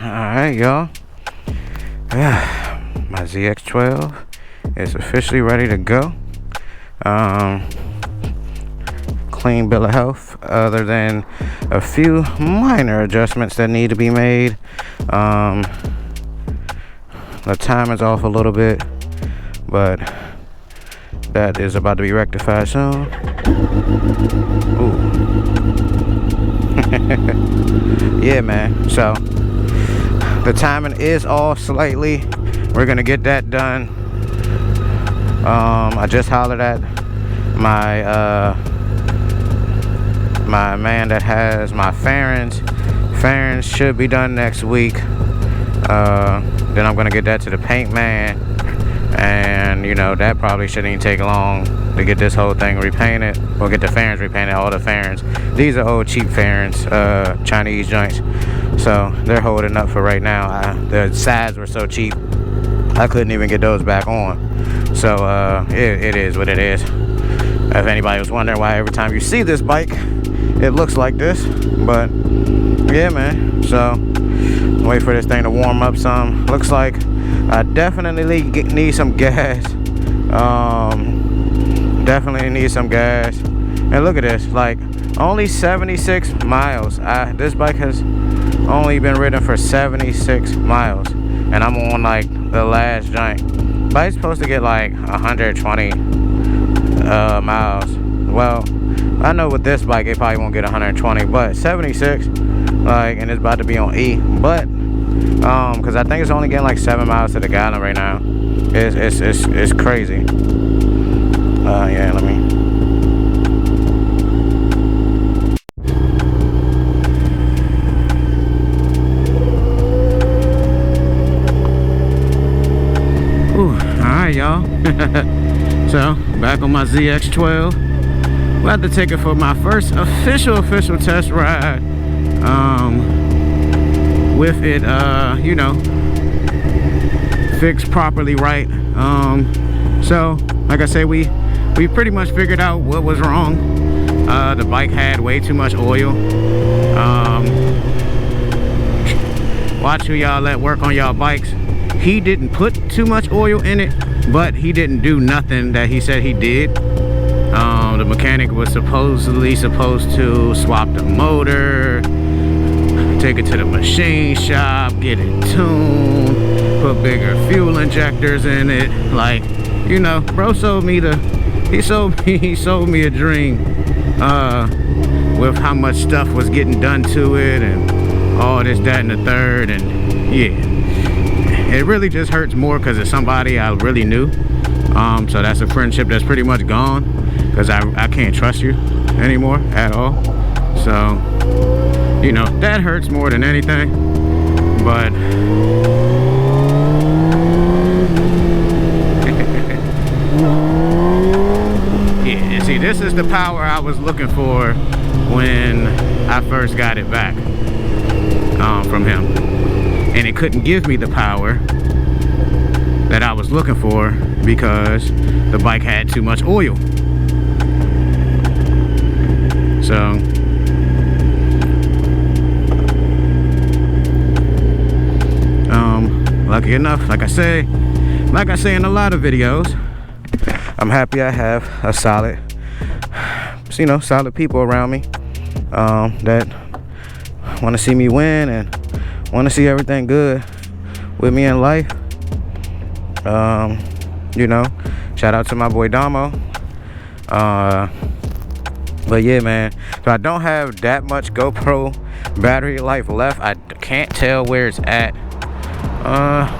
Alright, y'all. My ZX12 is officially ready to go. Clean bill of health, other than a few minor adjustments that need to be made. The time is off a little bit, but that is about to be rectified soon. Ooh. Yeah, man. So the timing is off slightly. We're gonna get that done. I just hollered at my my man that has my fairings. Fairings should be done next week. Then I'm gonna get that to the paint man, and you know that probably shouldn't even take long to get this whole thing repainted. We'll get the fairings repainted, all the fairings. These are old cheap fairings, Chinese joints, so they're holding up for right now. The sides were so cheap I couldn't even get those back on. So it is what it is. If anybody was wondering why every time you see this bike it looks like this, but yeah, man. So wait for this thing to warm up some. Looks like I definitely need some gas. Definitely need some gas. And look at this, like only 76 miles. This bike has only been ridden for 76 miles, and I'm on like the last joint. Bike's supposed to get like 120 miles. Well, I know with this bike it probably won't get 120, but 76, like, and it's about to be on E. But because I think it's only getting like 7 miles to the gallon right now. It's crazy. Yeah, let me. Alright, y'all. So back on my ZX12. We had to take it for my first official test ride. With it, you know, fixed properly, right? So like I say, we pretty much figured out what was wrong. The bike had way too much oil. Watch who y'all let work on y'all bikes. He didn't put too much oil in it, but he didn't do nothing that he said he did. The mechanic was supposedly supposed to swap the motor, take it to the machine shop, get it tuned, put bigger fuel injectors in it. Like, you know, bro sold me he sold me a dream with how much stuff was getting done to it and all this, that, and the third. And yeah, it really just hurts more because it's somebody I really knew. So that's a friendship that's pretty much gone, because I can't trust you anymore at all. So, you know, that hurts more than anything. But yeah, see, this is the power I was looking for when I first got it back from him, and it couldn't give me the power that I was looking for because the bike had too much oil. So lucky enough, like I say in a lot of videos, I'm happy I have a solid, you know, solid people around me that want to see me win and want to see everything good with me in life. You know, shout out to my boy Damo. But yeah, man, so I don't have that much GoPro battery life left. I can't tell where it's at.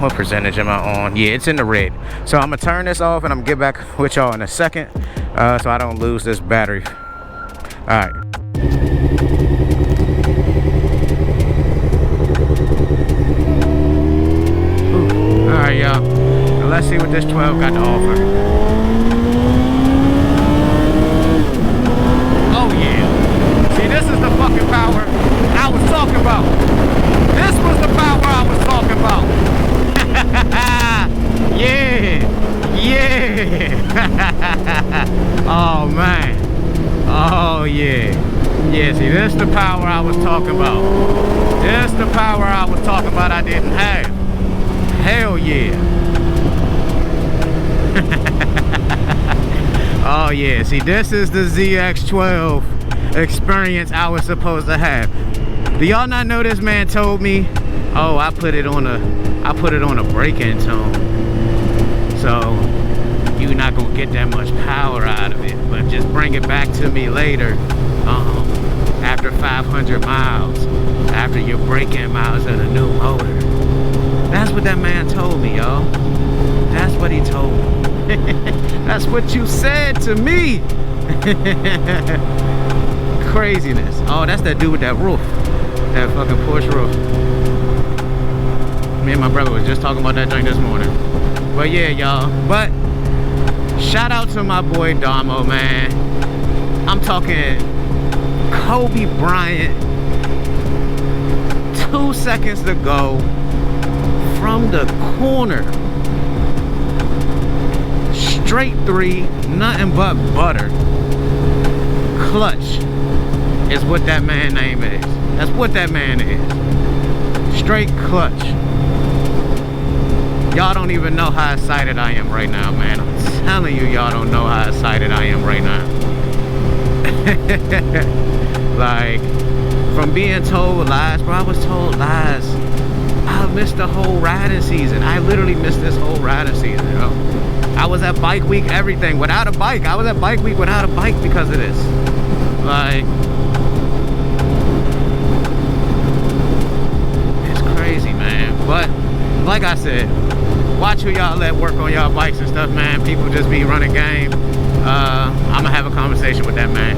What percentage am I on? Yeah, it's in the red. So I'm gonna turn this off and I'm gonna get back with y'all in a second, so I don't lose this battery. All right. All right, y'all. Now let's see what this 12 got to offer. Oh yeah. See, this is the fucking power I was talking about. This was the power I was talking about. Yeah. Yeah. Oh man. Oh yeah. Yeah, see, this the power I was talking about. This the power I was talking about I didn't have. Hell yeah. Oh yeah, see, this is the ZX12 experience I was supposed to have. Do y'all not know this man told me, oh, I put it on a break-in tone, so you're not gonna get that much power out of it, but just bring it back to me later, after 500 miles, after your break-in miles of the new motor. That's what that man told me, y'all. That's what he told me. That's what you said to me. Craziness. Oh, that's that dude with that roof, that fucking Porsche roof. Me and my brother was just talking about that joint this morning. But yeah, y'all. But shout out to my boy Damo, man. I'm talking Kobe Bryant. 2 seconds to go from the corner. Straight three, nothing but butter. Clutch is what that man name is. That's what that man is. Straight clutch. Y'all don't even know how excited I am right now, man. I'm telling you, y'all don't know how excited I am right now. Like, from being told lies, bro, I was told lies. I missed the whole riding season. I literally missed this whole riding season, you know. I was at bike week, everything, without a bike. I was at bike week without a bike because of this. Like, it's crazy, man. But like I said, watch who y'all let work on y'all bikes and stuff, man. People just be running game. I'm gonna have a conversation with that man.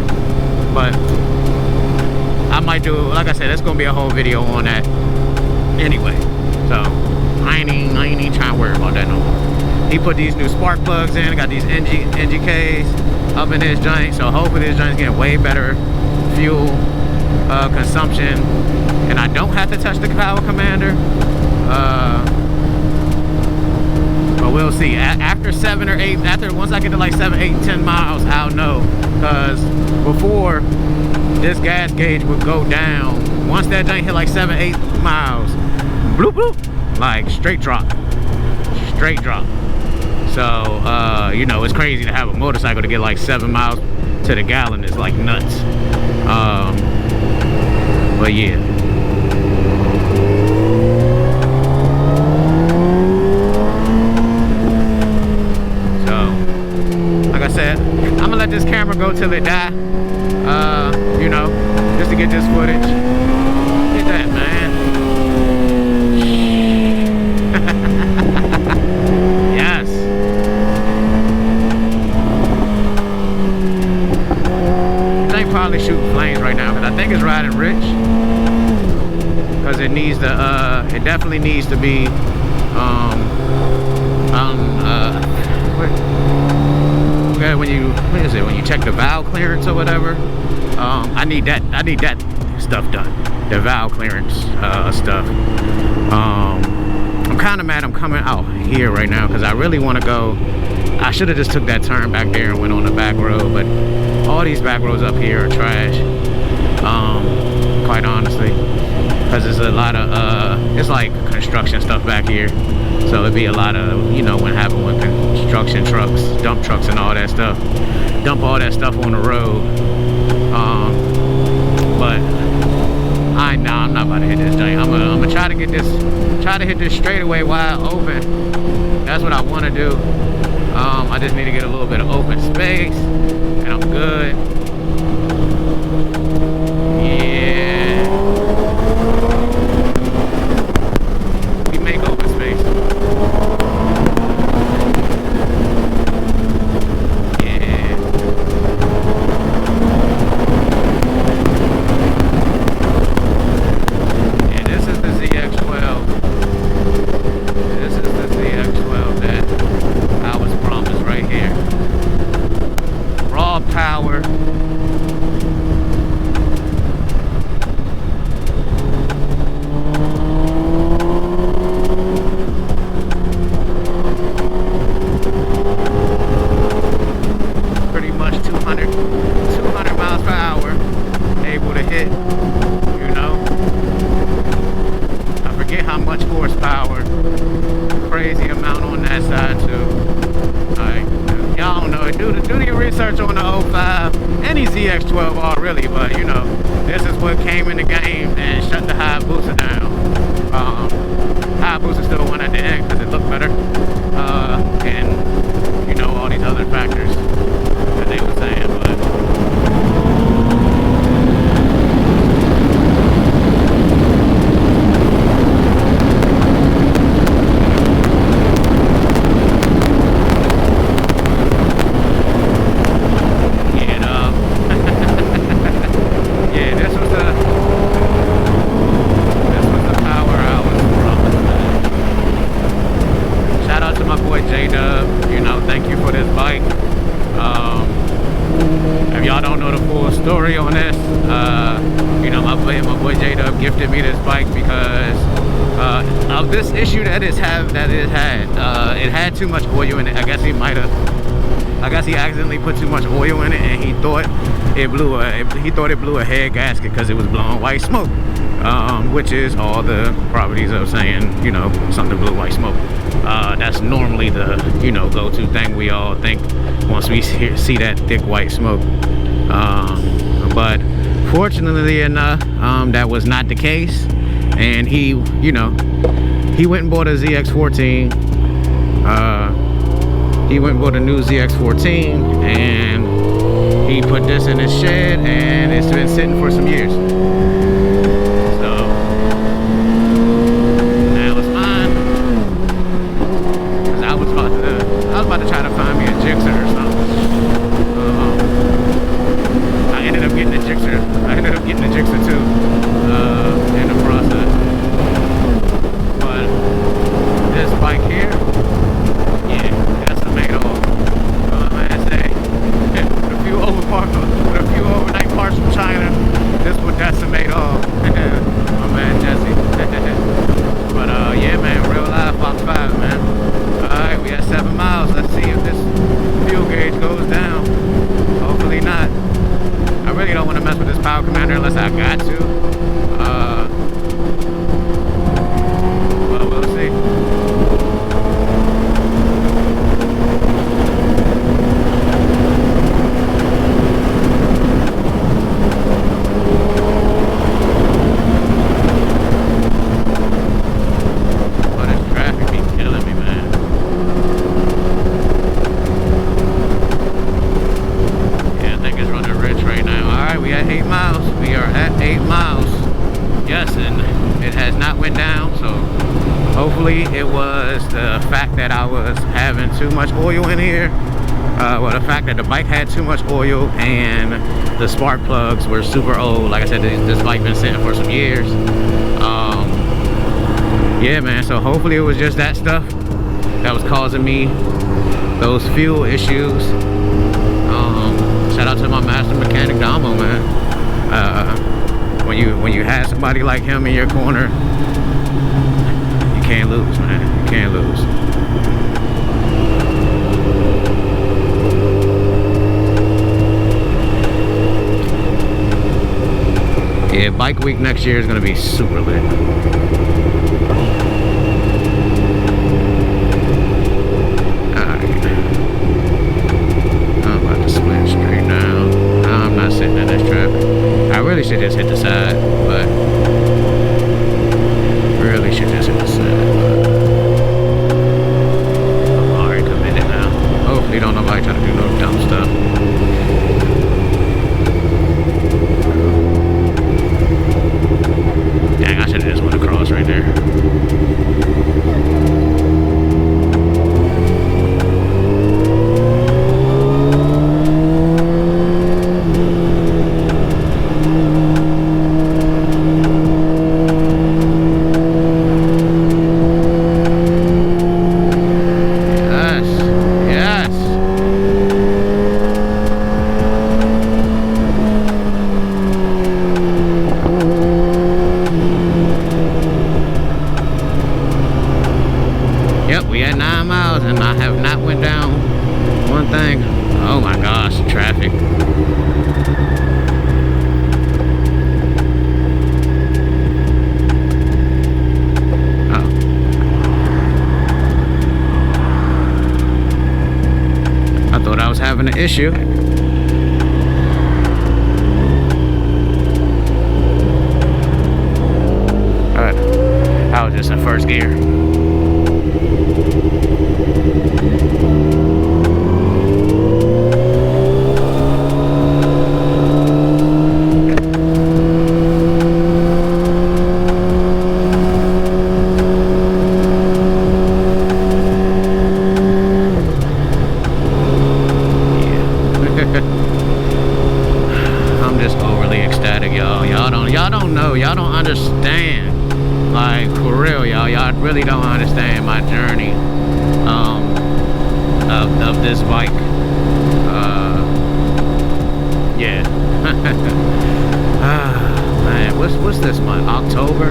But I might do, like I said, it's gonna be a whole video on that anyway. So I ain't even trying to worry about that no more. He put these new spark plugs in. Got these NGKs up in this joint, so hopefully this joint's getting way better fuel consumption, and I don't have to touch the power commander. But we'll see. After 7 or 8, once I get to like 7, 8, 10 miles, I'll know. Because before, this gas gauge would go down. Once that joint hit like 7, 8 miles, bloop bloop, like straight drop. Straight drop. So, you know, it's crazy to have a motorcycle to get like 7 miles to the gallon. It's like nuts. But yeah. So, like I said, I'm gonna let this camera go till it die. You know, just to get this footage. Look at that, man. Probably shooting flames right now because I think it's riding rich, because it needs to it definitely needs to be when you, what is it, when you check the valve clearance or whatever. I need that stuff done, the valve clearance stuff. I'm kind of mad I'm coming out here right now because I really want to go. I should have just took that turn back there and went on the back road, but all these back roads up here are trash, quite honestly, because there's a lot of it's like construction stuff back here, so it'd be a lot of, you know, when construction trucks, dump trucks and all that stuff, dump all that stuff on the road. But I'm not about to hit this joint. I'm gonna try to hit this straightaway wide open. That's what I want to do. I just need to get a little bit of open space, and I'm good. Yeah. We make open space. Yeah. Yeah, this is the ZX12. This is the ZX12 that I was promised right here. Raw power, forget how much horsepower. Crazy amount on that side too. Alright, y'all don't know. Do your research on the 05, any ZX12R really, but you know, this is what came in the game and shut the Hayabusa down. Hayabusa still won at the end because it looked better, and you know, all these other factors that they were saying, but story on this, you know, my boy J-Dub gifted me this bike because of this issue that it had. It had too much oil in it. I guess he accidentally put too much oil in it, and he thought it blew a head gasket because it was blowing white smoke, which is all the properties of saying, you know, something blew white smoke. That's normally the, you know, go-to thing we all think once we see that thick white smoke. But fortunately enough, that was not the case, and he, you know, he went and bought a ZX14. He went and bought a new ZX14, and he put this in his shed, and it's been sitting for some years. So now it's mine. 'Cause I was about to try to find me a Gixxer or something. I ended up getting a Gixxer too, in the process. But this bike here, yeah, that's a made off. Man, say, with a few overnight parts from China, this would decimate off. My man Jesse. But yeah, man, real live Fox 5, man. Alright, we at 7 miles. Let's see if this fuel gauge goes down. Hopefully not. I really don't want to mess with this power commander unless I got to. Well, we'll see. Oh, this traffic be killing me, man. Yeah, I think it's running rich right now. Alright, we at 8 miles. We are at 8 miles. Yes, and it has not went down, so hopefully it was the fact that I was having too much oil in here. Well, the fact that the bike had too much oil and the spark plugs were super old. Like I said, this bike been sitting for some years. Yeah, man, so hopefully it was just that stuff that was causing me those fuel issues. Shout out to my master mechanic Damo, man. When you have somebody like him in your corner, you can't lose, man. You can't lose. Yeah, bike week next year is gonna be super lit. Sitting in this traffic. I really should just hit the side, but really should just hit the side. But I'm already committed now. Hopefully don't nobody try to do no dumb stuff. Dang, I should have just went across right there. having an issue. Alright, I was just in first gear. I'm just overly ecstatic, y'all. Y'all don't know. Y'all don't understand. Like, for real, y'all really don't understand my journey of this bike. Yeah. Man, what's this month? October?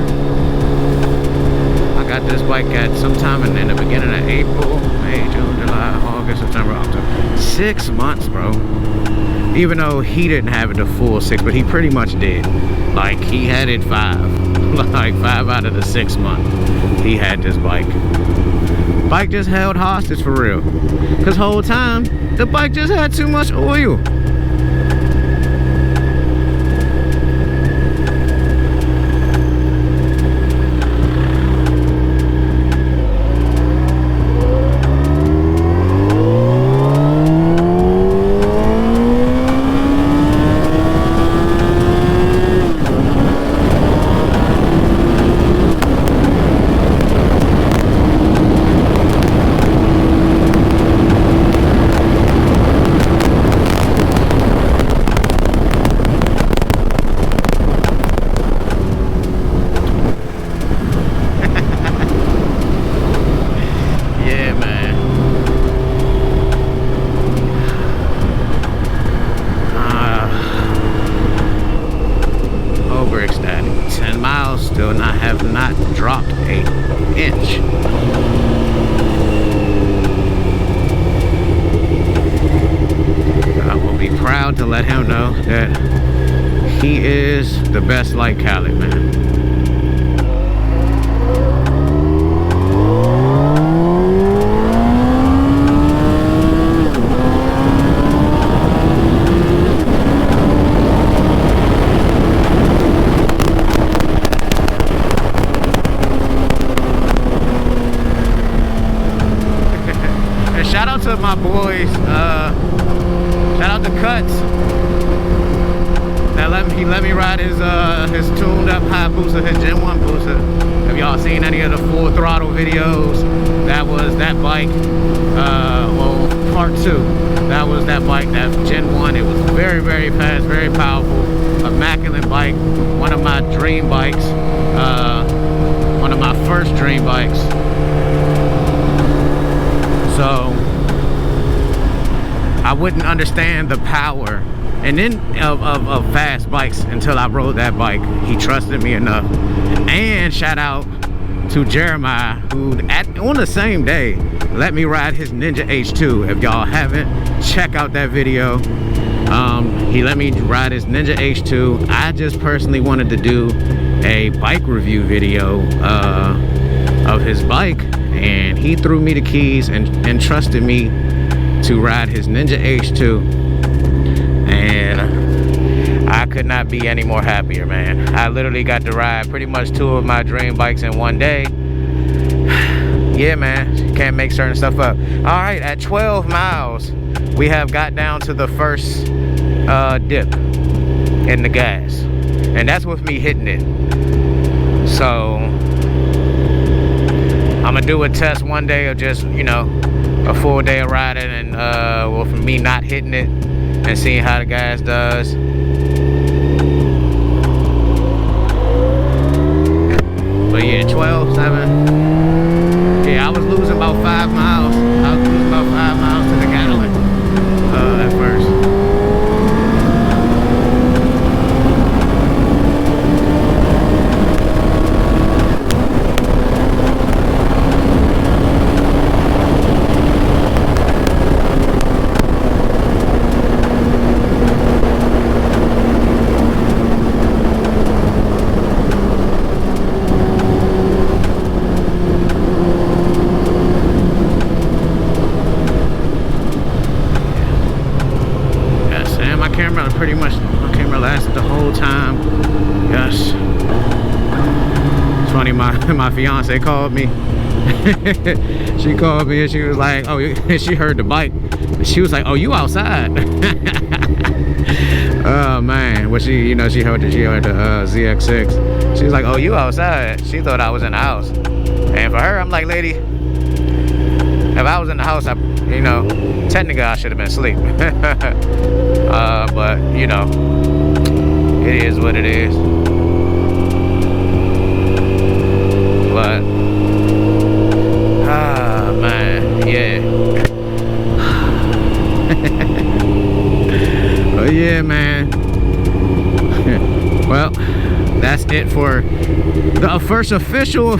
I got this bike at sometime in the beginning of April, May, June, July, August, September, October. 6 months, bro. Even though he didn't have it the full 6, but he pretty much did. Like, he had it 5. Like 5 out of the 6 months he had this bike. Bike just held hostage for real. Cause whole time the bike just had too much oil. Dropped an inch. I will be proud to let him know that he is the best like Cali, man. Shout out to my boys, shout out to Cuts. That let me ride his tuned up high booster, his Gen 1 booster. Have y'all seen any of the full throttle videos? That was that bike, well, part 2. That was that bike, that Gen 1. It was very, very fast, very powerful, immaculate bike. One of my dream bikes, one of my first dream bikes. So I wouldn't understand the power and then of fast bikes until I rode that bike. He trusted me enough. And shout out to Jeremiah, who on the same day let me ride his Ninja H2. If y'all haven't, check out that video. He let me ride his Ninja H2. I just personally wanted to do a bike review video of his bike, and he threw me the keys and trusted me to ride his Ninja H2, and I could not be any more happier, man. I literally got to ride pretty much 2 of my dream bikes in one day. Yeah, man, you can't make certain stuff up. All right, at 12 miles, we have got down to the first dip in the gas, and that's with me hitting it. So I'm gonna do a test one day of just, you know, a full day of riding, and well, for me not hitting it and seeing how the gas does. But yeah, 12.7. Yeah, I was losing about 5 miles. I was losing about 5 miles to the Cadillac at first. my fiance called me. She called me and she was like, oh, she heard the bike. She was like, oh, you outside? Oh man, well she heard the ZX6. She was like, oh, you outside? She thought I was in the house. And for her, I'm like, lady, if I was in the house, technically I should have been asleep. But it is what it is. But man, yeah. Oh yeah, man. Well, that's it for the first official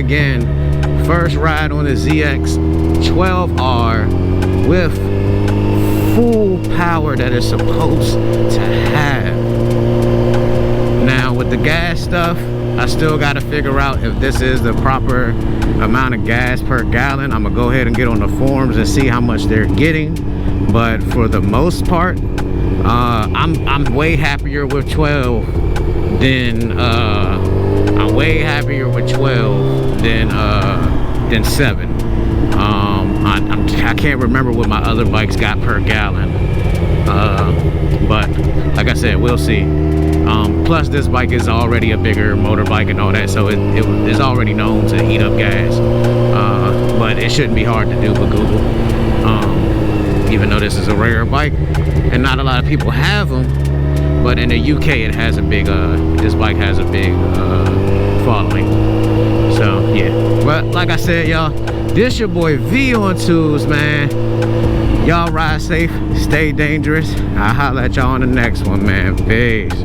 again first ride on the ZX12R with full power that it's supposed to have. Now with the gas stuff, I still got to figure out if this is the proper amount of gas per gallon. I'm gonna go ahead and get on the forums and see how much they're getting, but for the most part, I'm way happier with 12 than I'm way happier with 12 than 7. I can't remember what my other bikes got per gallon, but like I said, we'll see. Plus this bike is already a bigger motorbike and all that, so it is already known to eat up gas, but it shouldn't be hard to do with Google, even though this is a rare bike and not a lot of people have them. But in the UK it has a big this bike has a big following. So yeah, but like I said, y'all, this your boy V on tools, man. Y'all ride safe, stay dangerous. I'll holler at y'all on the next one, man. Peace.